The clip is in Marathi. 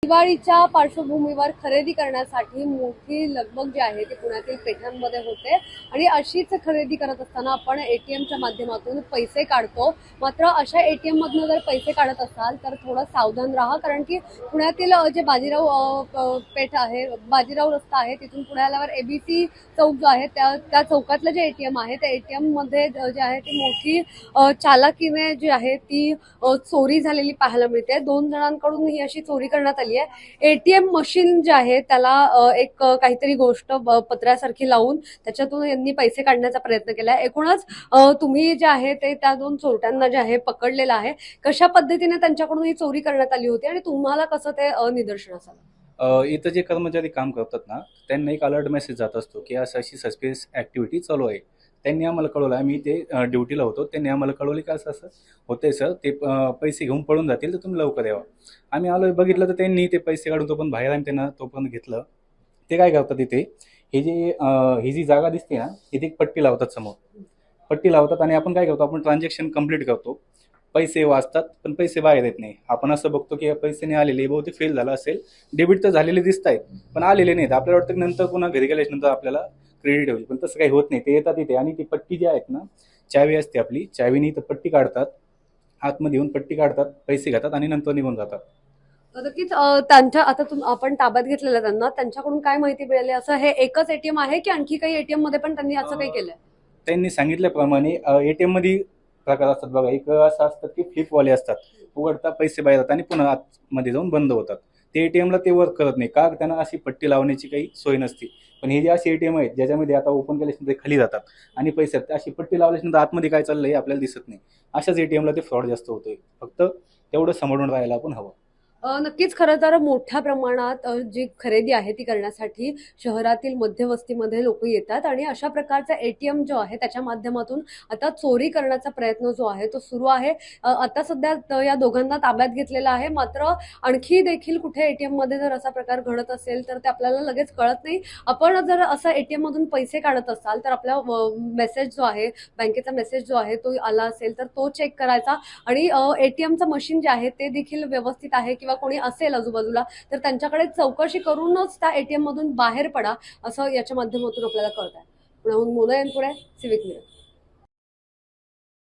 दिवाळीच्या पार्श्वभूमीवर खरेदी करण्यासाठी मोठी लगबग जी आहे ती पुण्यातील पेठांमध्ये होते आणि अशीच खरेदी करत असताना आपण एटीएमच्या माध्यमातून पैसे काढतो. मात्र अशा एटीएम मधून जर पैसे काढत असाल तर थोडं सावधान राहा, कारण की पुण्यातील जे बाजीराव पेठ आहे, बाजीराव रस्ता आहे, तिथून पुढे आल्यावर एबीसी चौक जो आहे त्या चौकातलं जे एटीएम आहे त्या एटीएम मध्ये जे आहे ती मोठी चालाकीने जी आहे ती चोरी झालेली पाहायला मिळते. 2 जणांकडून ही अशी चोरी करण्यात आली आहे. एटीएम मशीन जे आहे त्याला एक काहीतरी गोष्ट पत्र्यासारखी लावून त्याच्यातून यांनी पैसे काढण्याचा प्रयत्न केला. एकूणच तुम्ही जे आहे ते त्या 2 चोरट्यांना जे आहे पकडलेलं आहे. कशा पद्धतीने त्यांच्याकडून ही चोरी करण्यात आली होती आणि तुम्हाला कसं ते निदर्शनास आलं? इथं जे कर्मचारी काम करतात ना, त्यांना एक अलर्ट मेसेज जात असतो की अशी सस्पिशियस ऍक्टिव्हिटी चालू आहे. त्यांनी आम्हाला कळवलं. आम्ही ते ड्युटीला होतो. त्यांनी आम्हाला कळवले की असं असं होतंय सर, ते पैसे घेऊन पळून जातील, तर तुम्ही लवकर यावं. आम्ही आलो, बघितलं तर त्यांनी ते पैसे काढून तो पण बाहेर आम्ही त्यांना तो पण घेतलं. ते काय करतात इथे, ही जी जागा दिसते ना, इथे एक पट्टी लावतात समोर. पट्टी लावतात आणि आपण काय करतो, आपण ट्रान्झॅक्शन कंप्लीट करतो. पैसे वाचतात पण पैसे बाहेर येत नाही. आपण असं बघतो की पैसे नाही आलेले, बहुतेक फेल झालं असेल. डेबिट तर झालेले दिसत आहेत पण आलेले नाहीत. आपल्याला वाटतं नंतर पुन्हा घरी गेल्याच्या नंतर आपल्याला क्रेडिट होईल, पण तसं काही होत नाही. ते येतात इथे आणि ती पट्टी जी आहेत ना, चावी असते आपली, चावीने इथं पट्टी काढतात, आतमध्ये येऊन पट्टी काढतात, पैसे घेतात आणि नंतर निघून जातात. नक्कीच त्यांच्या आता आपण ताब्यात घेतलेलं त्यांना, त्यांच्याकडून काय माहिती मिळाली? असं हे एकच एटीएम आहे की आणखी काही एटीएम मध्ये पण त्यांनी असं काही केलंय? त्यांनी सांगितल्याप्रमाणे एटीएम मध्ये प्रकार असतात बघा. एक असं असतात की फ्लिपवाले असतात, उघडतात पैसे बाहेर जातात आणि पुन्हा आतमध्ये जाऊन बंद होतात. ते एटीएमला ते वर्क करत नाही का, त्यांना अशी पट्टी लावण्याची काही सोय नसते. पण हे जे असे एटीएम आहेत ज्याच्यामध्ये आता ओपन केल्याच्या नंतर खाली जातात आणि पैसे अशी पट्टी लावल्याच्या नंतर आतमध्ये काय चाललंय हे आपल्याला दिसत नाही. अशाच एटीएमला ते फ्रॉड जास्त होतोय. फक्त तेवढं समोरून राहायला आपण हवं. नक्कीच खरं तर मोठ्या प्रमाणात जी खरेदी आहे ती करण्यासाठी शहरातील मध्यवस्तीमध्ये लोक येतात आणि अशा प्रकारचा एटीएम जो आहे त्याच्या माध्यमातून आता चोरी करण्याचा प्रयत्न जो आहे तो सुरू आहे. आता सध्या या दोघांना ताब्यात घेतलेला आहे. मात्र आणखी देखील कुठे एटीएम मध्ये जर असा प्रकार घडत असेल तर ते आपल्याला लगेच कळत नाही. आपण जर असा एटीएम मधून पैसे काढत असाल तर आपला मेसेज जो आहे, बँकेचा मेसेज जो आहे तो आला असेल तर तो चेक करायचा आणि एटीएमचं मशीन जे आहे ते देखील व्यवस्थित आहे किंवा कोणी असेल आजूबाजूला तर त्यांच्याकडे चौकशी करूनच त्या एटीएम मधून बाहेर पडा, असं याच्या माध्यमातून आपल्याला कळत आहे. पुण्याहून मोना यांपुढे, सिविक न्यूज.